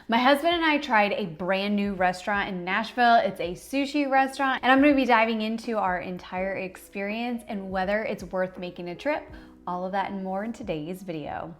My husband and I tried a brand new restaurant in Nashville. It's a sushi restaurant, and I'm going to be diving into our entire experience and whether it's worth making a trip. All of that and more in today's video.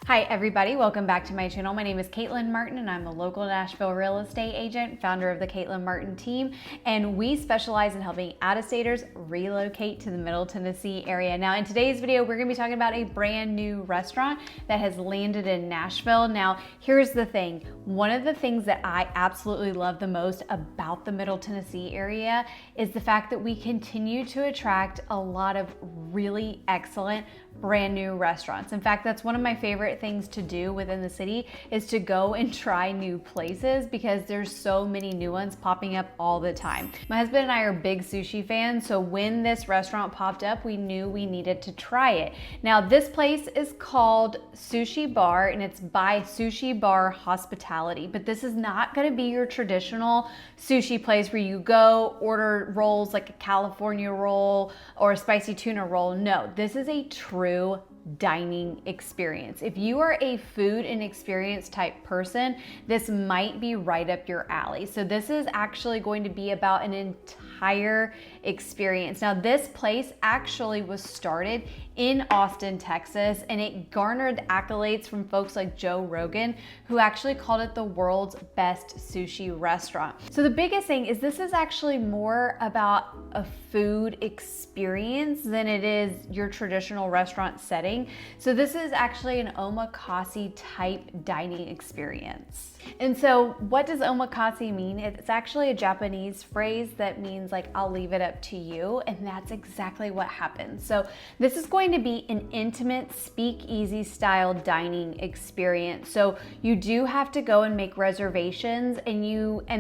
Hi everybody, welcome back to my channel. My name is Caitlin Martin and I'm a local Nashville real estate agent, founder of the Caitlin Martin team, and we specialize in helping out-of-staters relocate to the Middle Tennessee area. Now in today's video, we're gonna be talking about a brand new restaurant that has landed in Nashville. Now here's the thing, one of the things that I absolutely love the most about the Middle Tennessee area is the fact that we continue to attract a lot of really excellent brand new restaurants. In fact, that's one of my favorite things to do within the city is to go and try new places because there's so many new ones popping up all the time. My husband and I are big sushi fans, so when this restaurant popped up, we knew we needed to try it. Now, this place is called Sushi Bar and it's by Sushi Bar Hospitality, but this is not gonna be your traditional sushi place where you go order rolls like a California roll or a spicy tuna roll. No, this is a true dining experience. If you are a food and experience type person, this might be right up your alley. So this is actually going to be about an entire experience. Now this place actually was started in Austin, Texas, and it garnered accolades from folks like Joe Rogan, who actually called it the world's best sushi restaurant. So the biggest thing is this is actually more about a food experience than it is your traditional restaurant setting. So this is actually an omakase type dining experience. And so what does omakase mean? It's actually a Japanese phrase that means like, I'll leave it up to you. And that's exactly what happens. So this is going to be an intimate speakeasy style dining experience. So you do have to go and make reservations and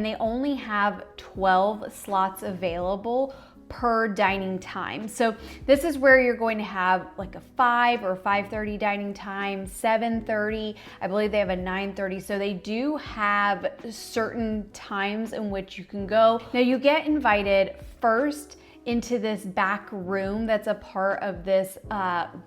they only have 12 slots available per dining time. So this is where you're going to have like a 5 or 5:30 dining time, 7:30, I believe they have a 9:30. So they do have certain times in which you can go. Now you get invited first into this back room that's a part of this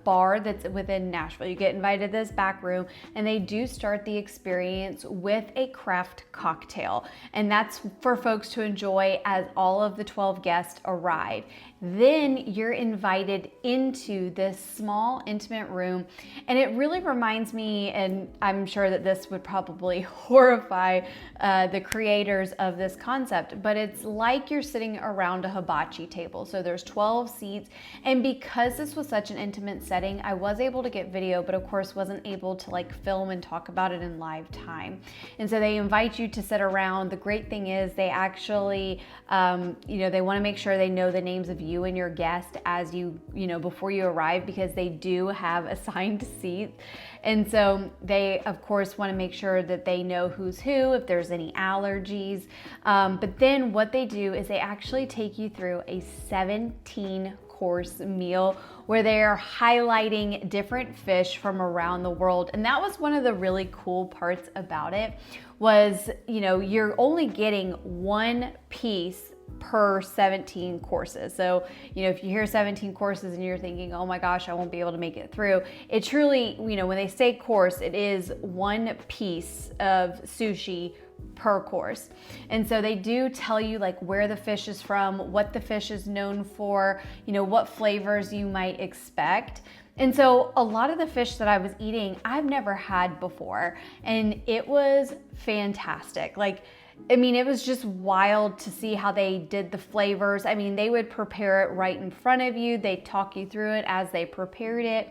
bar that's within Nashville. You get invited to this back room and they do start the experience with a craft cocktail. And that's for folks to enjoy as all of the 12 guests arrive. Then you're invited into this small intimate room. And it really reminds me, and I'm sure that this would probably horrify the creators of this concept, but it's like you're sitting around a hibachi table. So there's 12 seats. And because this was such an intimate setting, I was able to get video, but of course wasn't able to like film and talk about it in live time. And so they invite you to sit around. The great thing is they actually, they want to make sure they know the names of you and your guest as before you arrive, because they do have assigned seats. And so they of course want to make sure that they know who's who, if there's any allergies. But then what they do is they actually take you through a 17-course meal where they are highlighting different fish from around the world. And that was one of the really cool parts about it was, you're only getting one piece per 17 courses. So, if you hear 17 courses and you're thinking, oh my gosh, I won't be able to make it through, it truly, when they say course, it is one piece of sushi per course. And so they do tell you like where the fish is from, what the fish is known for, what flavors you might expect. And so a lot of the fish that I was eating, I've never had before. And it was fantastic. It was just wild to see how they did the flavors. They would prepare it right in front of you. They talk you through it as they prepared it.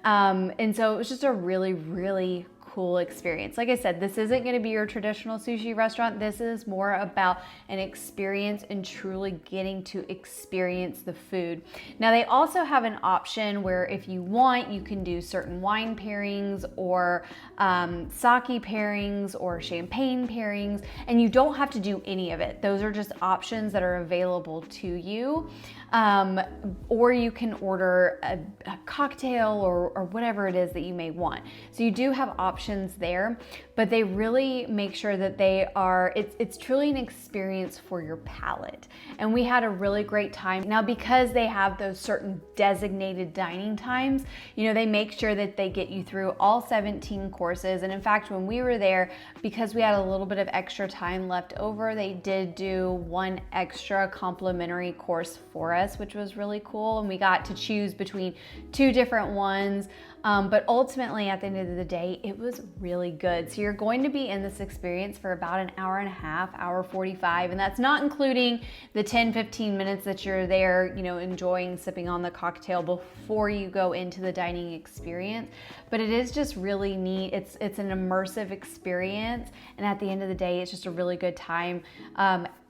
And so it was just a really, really cool experience. Like I said, this isn't going to be your traditional sushi restaurant. This is more about an experience and truly getting to experience the food. Now they also have an option where if you want, you can do certain wine pairings or sake pairings or champagne pairings, and you don't have to do any of it. Those are just options that are available to you. or you can order a cocktail or whatever it is that you may want. So you do have options there, but they really make sure that it's truly an experience for your palate. And we had a really great time. Now, because they have those certain designated dining times, they make sure that they get you through all 17 courses. And in fact, when we were there, because we had a little bit of extra time left over, they did do one extra complimentary course for us, which was really cool. And we got to choose between 2 different ones. But ultimately, at the end of the day, it was really good. So you're going to be in this experience for about an hour and a half, hour 45, and that's not including the 10-15 minutes that you're there, enjoying sipping on the cocktail before you go into the dining experience. But it is just really neat. It's an immersive experience, and at the end of the day, it's just a really good time.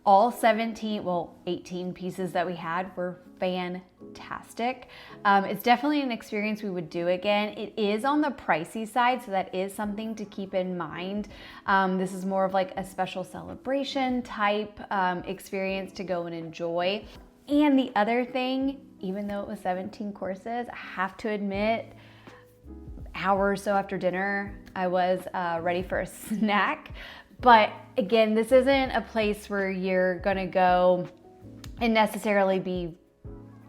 All 18 pieces that we had were fantastic. It's definitely an experience we would do again. It is on the pricey side, so that is something to keep in mind. This is more of like a special celebration type experience to go and enjoy. And the other thing, even though it was 17 courses, I have to admit, hour or so after dinner, I was ready for a snack. But again, this isn't a place where you're gonna go and necessarily be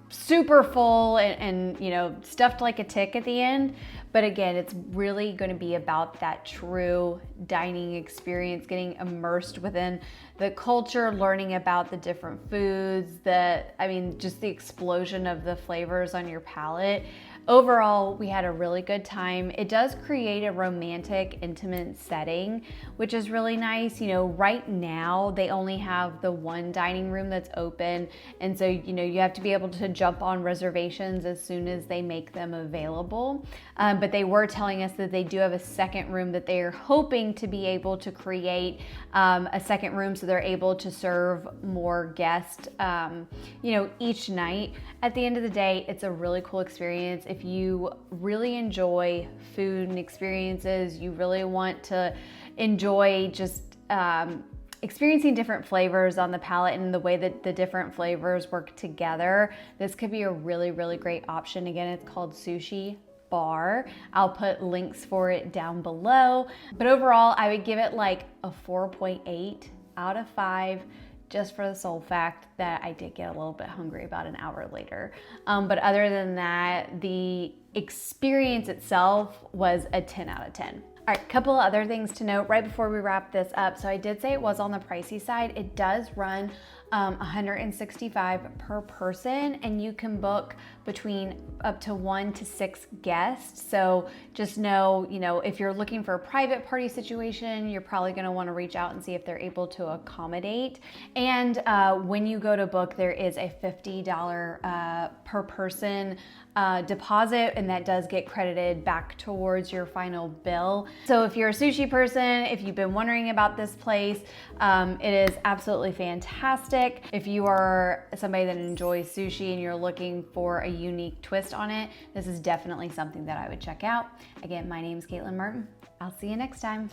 super full and stuffed like a tick at the end. But again, it's really going to be about that true dining experience, getting immersed within the culture, learning about the different foods, just the explosion of the flavors on your palate. Overall, we had a really good time. It does create a romantic, intimate setting, which is really nice. Right now they only have the one dining room that's open. And so, you have to be able to jump on reservations as soon as they make them available. But they were telling us that they do have a second room that they are hoping to be able to create a second room so they're able to serve more guests, each night. At the end of the day, it's a really cool experience. If you really enjoy food and experiences, you really want to enjoy just experiencing different flavors on the palate and the way that the different flavors work together, this could be a really, really great option. Again, it's called Sushi Bar. I'll put links for it down below. But overall, I would give it like a 4.8 out of 5. Just for the sole fact that I did get a little bit hungry about an hour later. But other than that, the experience itself was a 10 out of 10. All right, couple of other things to note right before we wrap this up. So I did say it was on the pricey side. It does run $165 per person, and you can book between up to 1 to 6 guests. So just know, if you're looking for a private party situation, you're probably going to want to reach out and see if they're able to accommodate. And when you go to book, there is a $50 per person deposit, and that does get credited back towards your final bill. So if you're a sushi person, if you've been wondering about this place, it is absolutely fantastic. If you are somebody that enjoys sushi and you're looking for a unique twist on it, this is definitely something that I would check out. Again, my name is Caitlin Martin. I'll see you next time.